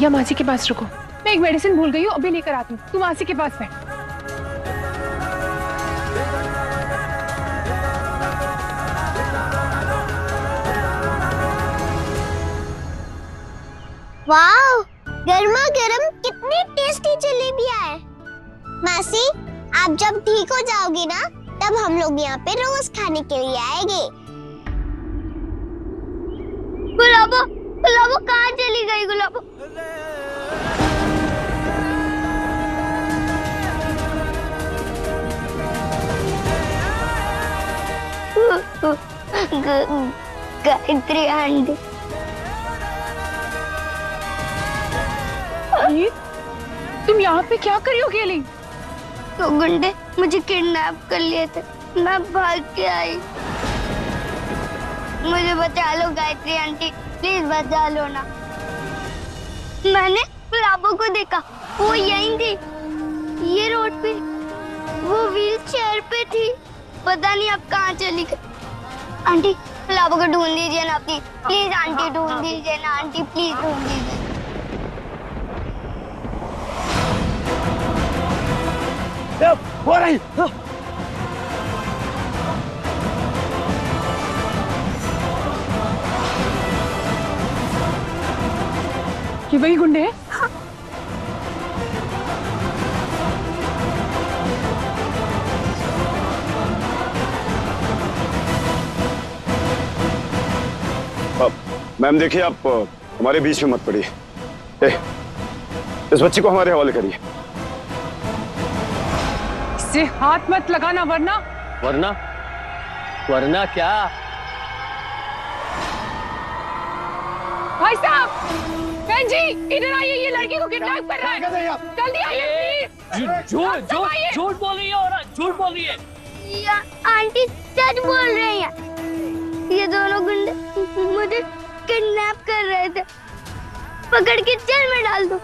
या मासी के पास रुको, मैं एक मेडिसिन भूल गई हूँ, अभी लेकर आती हूँ। तू मासी के पास बैठ। वाह, गर्मा गर्म कितनी टेस्टी जलेबियां है। मासी, आप जब ठीक हो जाओगी ना, तब हम लोग यहाँ पे रोज खाने के लिए आएंगे। गुलाबो, गुलाबो कहाँ चली गई? गुलाबो गायत्री आंटी, तुम यहाँ पे क्या कर रही हो अकेली? तो गुंडे मुझे किडनैप कर लिए थे, मैं भाग के आई। मुझे बचा लो गायत्री आंटी, प्लीज बचा लो ना। मैंने गुलाबो को देखा, वो यहीं थी, ये रोड पे, वो व्हील चेयर पे थी। पता नहीं अब कहाँ चली गई। आंटी, गुलाबो को ढूंढ दीजिए ना प्लीज, प्लीज आंटी ढूंढ दीजिए ना आंटी, प्लीज ढूंढ दीजिए। हो रही ये वही गुंडे हैं? मैम देखिए, आप हमारे बीच में मत पड़िए। इस बच्ची को हमारे हवाले करिए। इससे हाथ मत लगाना, वरना वरना वरना क्या? भाई साहब, बहन जी इधर आइए, ये लड़की को किडनैप कर रहा है। जल्दी आइए प्लीज। झूठ बोल रही है औरत, झूठ बोल रही है। आंटी सच बोल रही है, ये दोनों गुंडे मुझे किडनैप कर रहे थे, पकड़ के जेल में डाल दो।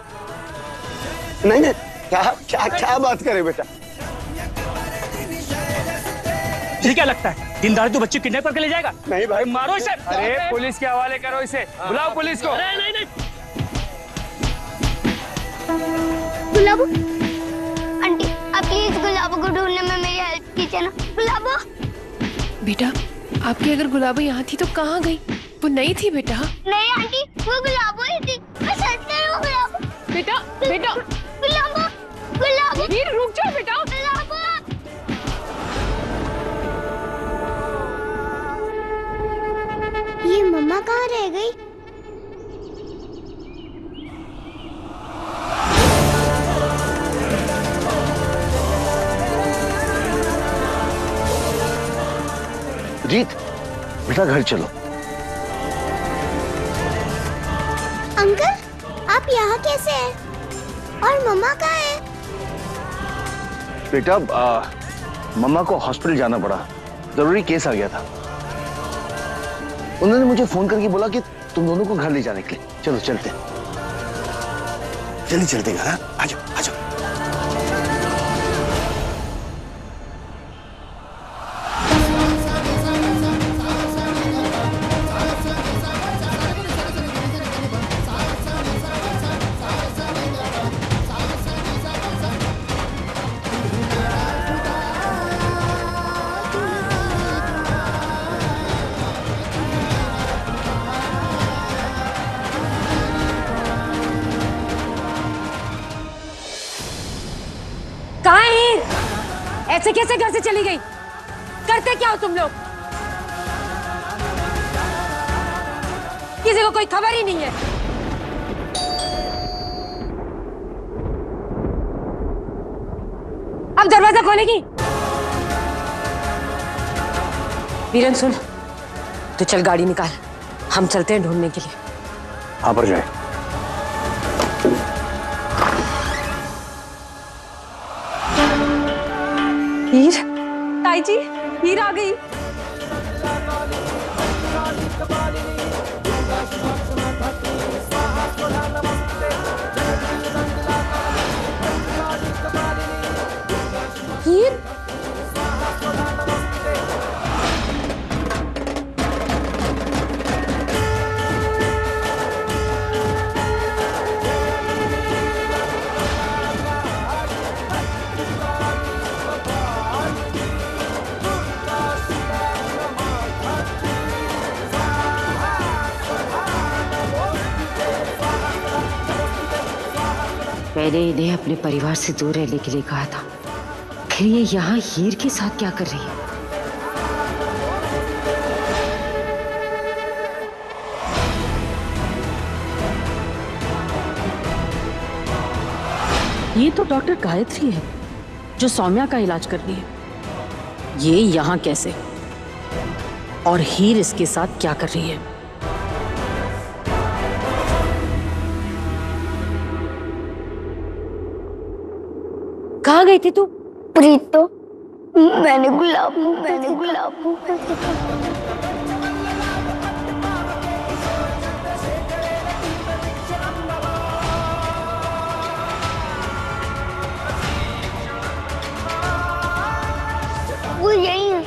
नहीं नहीं, क्या क्या क्या बात करे बेटा? ये क्या लगता है, दिन दहाड़े तो बच्चे किडनैप करके ले जाएगा? नहीं भाई, मारो इसे। अरे पुलिस के हवाले करो इसे, बुलाओ पुलिस को। अरे नहीं नहीं, गुलाबो आंटी, आप प्लीज गुलाबो को ढूंढने में मेरी हेल्प कीजिए ना। गुलाबो बेटा, आपकी अगर गुलाबो यहाँ थी तो कहाँ गई? वो नहीं थी बेटा। नहीं आंटी, वो गुलाबो ही थी। मैं सच कह रही हूँ, गुलाबो। बेटा बेटा गुलाबो, गुलाबो, हीर रुक जाओ बेटा। गुलाबो। ये मम्मा कहाँ रह गई? जीत, बेटा घर चलो। अंकल, आप यहाँ कैसे हैं? और मम्मा कहाँ है? बेटा मम्मा को हॉस्पिटल जाना पड़ा, जरूरी केस आ गया था। उन्होंने मुझे फोन करके बोला कि तुम दोनों को घर ले जाने के लिए। चलो चलते, जल्दी चलते घर। आ जाओ आ जाओ। कहाँ है हीर? ऐसे कैसे घर से चली गई? करते क्या हो तुम लोग? किसी को कोई खबर ही नहीं है। अब दरवाजा खोलेगी? वीरन सुन, तू चल गाड़ी निकाल, हम चलते हैं ढूंढने के लिए। हाँ पर जाए। हीर, ताई जी, हीर आ गई। हीर, मैंने इन्हें अपने परिवार से दूर रहने के लिए कहा था, फिर ये यहाँ हीर के साथ क्या कर रही है? ये तो डॉक्टर गायत्री है जो सौम्या का इलाज कर रही है। ये यहाँ कैसे? और हीर इसके साथ क्या कर रही है? कहाँ गई थी तू? प्रीतो, मैंने गुलाबो वो यही है।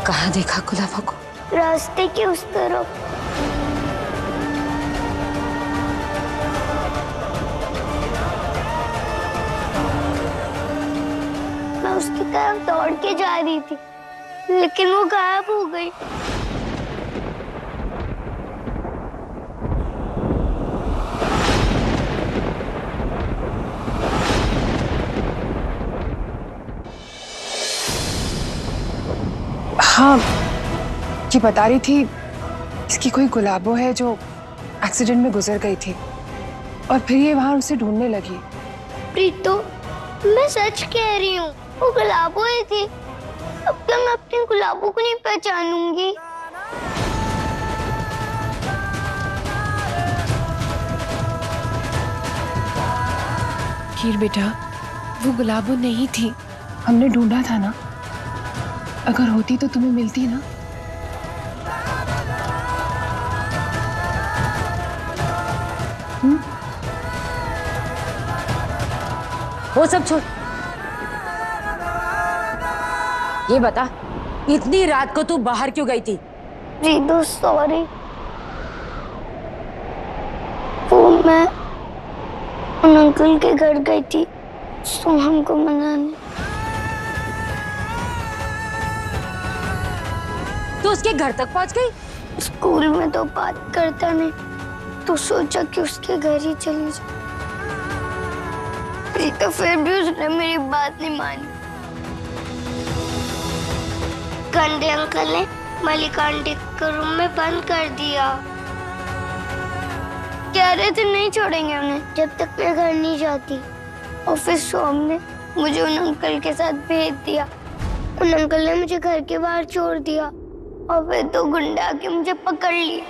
कहाँ देखा गुलाबो को? रास्ते के उस तरफ। मैं उसकी तरफ दौड़ के जा रही थी, लेकिन वो गायब हो गई। हाँ, ये बता रही थी इसकी कोई गुलाबो है जो एक्सीडेंट में गुजर गई थी और फिर ये वहां उसे ढूंढने लगी। प्रीतो, मैं सच कह रही हूँ, वो गुलाबो ही थी। अब तो मैं अपनी गुलाबो को नहीं पहचानूंगी। हीर बेटा, वो गुलाबो नहीं थी। हमने ढूंढा था ना, अगर होती तो तुम्हें मिलती ना। वो सब छोड़, ये बता, इतनी रात को तू बाहर क्यों गई थी? प्रीतो, सॉरी। मैं उन अंकल के घर गई थी सोहम को मनाने। तू उसके घर तक पहुंच गई? स्कूल में तो बात करता नहीं, तो सोचा कि उसके घर ही चली जाए। तो फिर भी उसने मेरी बात नहीं मानी। गंदे अंकल ने मलिका आंटी को रूम में बंद कर दिया। कह रहे थे नहीं छोड़ेंगे उन्हें जब तक मैं घर नहीं जाती। और फिर सोम ने मुझे उन अंकल के साथ भेज दिया। उन अंकल ने मुझे घर के बाहर छोड़ दिया और फिर दो गुंडे आके मुझे पकड़ लिए।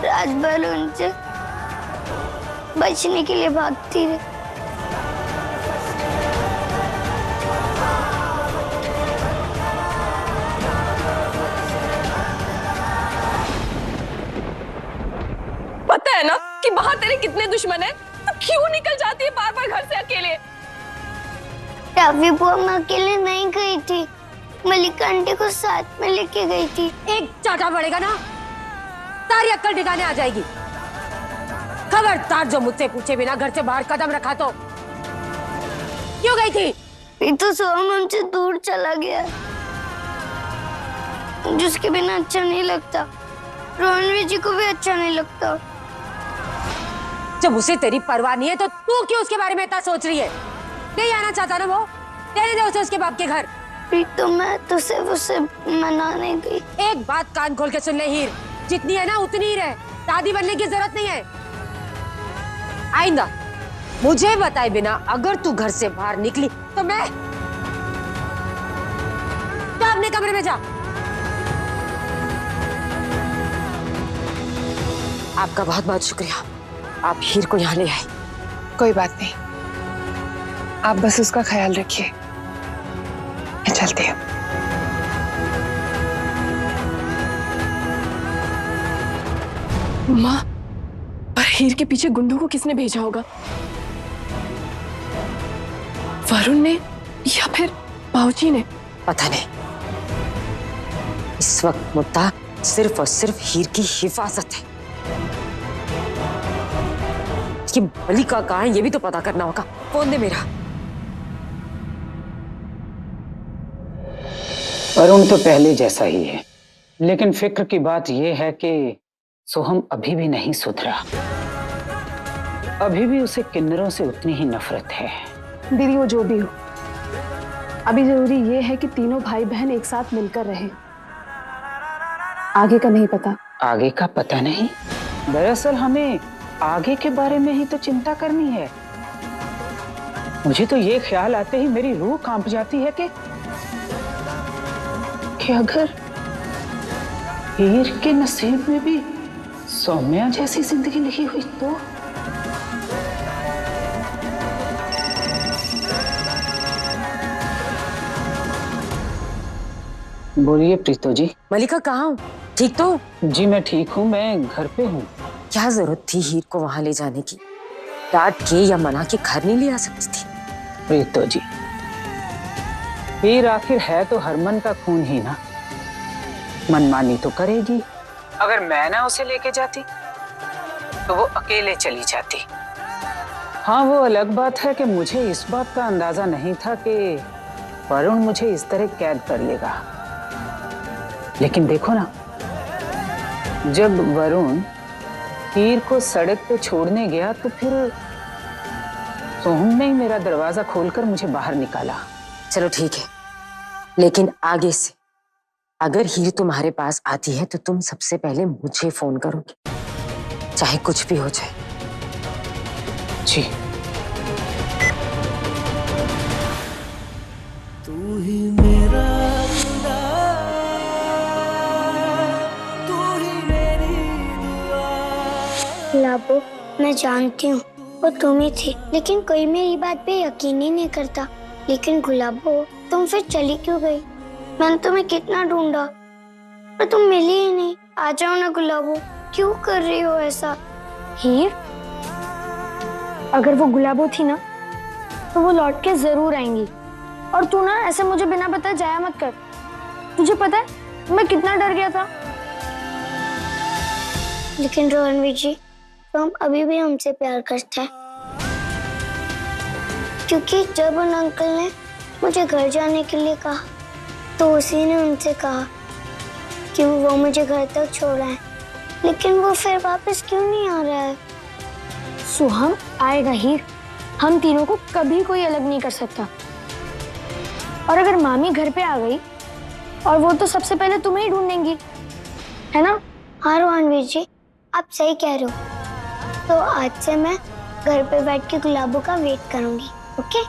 रात भर उनसे बचने के लिए भागती रही। पता है ना कि वहां तेरे कितने दुश्मन हैं, तो क्यों निकल जाती है बार बार घर से अकेले? रावी बुआ मैं अकेले नहीं गई थी, मलिका आंटी को साथ में लेके गई थी। एक चाटा पड़ेगा ना, सारी अक्ल ठिकाने आ जाएगी। खबरदार जो मुझसे पूछे बिना घर से बाहर कदम रखा तो। क्यों गई थी? ये तो सोहम हमसे दूर चला गया, जिसके बिना अच्छा नहीं लगता। रोहनवी जी को भी अच्छा नहीं लगता। जब उसे तेरी परवाह नहीं है तो तू क्यों उसके बारे में इतना सोच रही है? नहीं आना चाहता ना वो, तेरे दे उसे उसके बाप के घर। तो मैं तो सिर्फ उसे मनाने गई। एक बात कान खोल के सुन ले हीर, जितनी है ना उतनी ही रहे, दादी बनने की जरूरत नहीं है। आइंदा मुझे बताए बिना अगर तू घर से बाहर निकली तो मैं तो अपने कमरे में जा। आपका बहुत बहुत शुक्रिया, आप हीर को यहाँ ले आए। कोई बात नहीं, आप बस उसका ख्याल रखिए। मैं चलती हूँ। माँ, पर हीर के पीछे गुंडों को किसने भेजा होगा? वरुण ने या फिर बाऊजी ने? पता नहीं। इस वक्त मुद्दा सिर्फ और सिर्फ हीर की हिफाजत है। कि मलिका कहाँ है ये भी तो पता करना होगा। फोन दे मेरा। वरुण तो पहले जैसा ही है, लेकिन फिक्र की बात यह है कि सोहम अभी भी नहीं सुधरा। अभी भी उसे किन्नरों से उतनी ही नफरत है। दीदी वो जो भी हो, अभी जरूरी ये है कि तीनों भाई बहन एक साथ मिलकर रहें। आगे का नहीं पता। आगे का पता नहीं? दरअसल हमें आगे के बारे में ही तो चिंता करनी है। मुझे तो ये ख्याल आते ही मेरी रूह कांप जाती है कि अगर हीर के नसीब में भी सौम्या जैसी जिंदगी लिखी हुई तो। बोलिए प्रीतो जी। मलिका कहाँ हो? ठीक तो? जी मैं ठीक हूँ, मैं घर पे हूँ। क्या जरूरत थी हीर को वहां ले जाने की? डांट के या मना के घर नहीं ले आ सकती थी? प्रीतो जी, हीर आखिर है तो हरमन का खून ही ना, मनमानी तो करेगी। अगर मैं ना उसे लेके जाती तो वो अकेले चली जाती। हाँ वो अलग बात है कि मुझे इस बात का अंदाजा नहीं था कि वरुण मुझे इस तरह कैद कर लेगा। लेकिन देखो ना, जब वरुण हीर को सड़क पे छोड़ने गया तो फिर सोहम ने ही मेरा दरवाजा खोलकर मुझे बाहर निकाला। चलो ठीक है, लेकिन आगे से अगर हीर तुम्हारे पास आती है तो तुम सबसे पहले मुझे फोन करोगे, चाहे कुछ भी हो जाए। जी। तू ही मेरा खुदा, तू ही मेरी दुआ। लाबो, मैं जानती हूँ वो तुम ही थी, लेकिन कोई मेरी बात पे यकीन ही नहीं करता। लेकिन गुलाबो, तुम फिर चली क्यों गई? मैंने तुम्हें कितना ढूंढा पर तुम मिली ही नहीं। आ जाओ ना गुलाबो, क्यों कर रही हो ऐसा? हीर, अगर वो गुलाबो थी ना तो वो लौट के जरूर आएंगी और तू ना ऐसे मुझे बिना बताए जाया मत कर। तुझे पता है मैं कितना डर गया था। लेकिन रणवीर जी तुम अभी भी हमसे प्यार करते हैं, क्योंकि जब उन अंकल ने मुझे घर जाने के लिए कहा तो उसी ने उनसे कहा कि वो मुझे घर तक छोड़ आए, लेकिन वो फिर वापस क्यों नहीं आ रहा है? सुहम आएगा हीर, हम तीनों को कभी कोई अलग नहीं कर सकता। और अगर मामी घर पे आ गई और वो तो सबसे पहले तुम्हें ही ढूंढेंगी, है ना? हाँ रणवीर जी आप सही कह रहे हो। तो आज से मैं घर पे बैठ के गुलाबों का वेट करूंगी। ओके?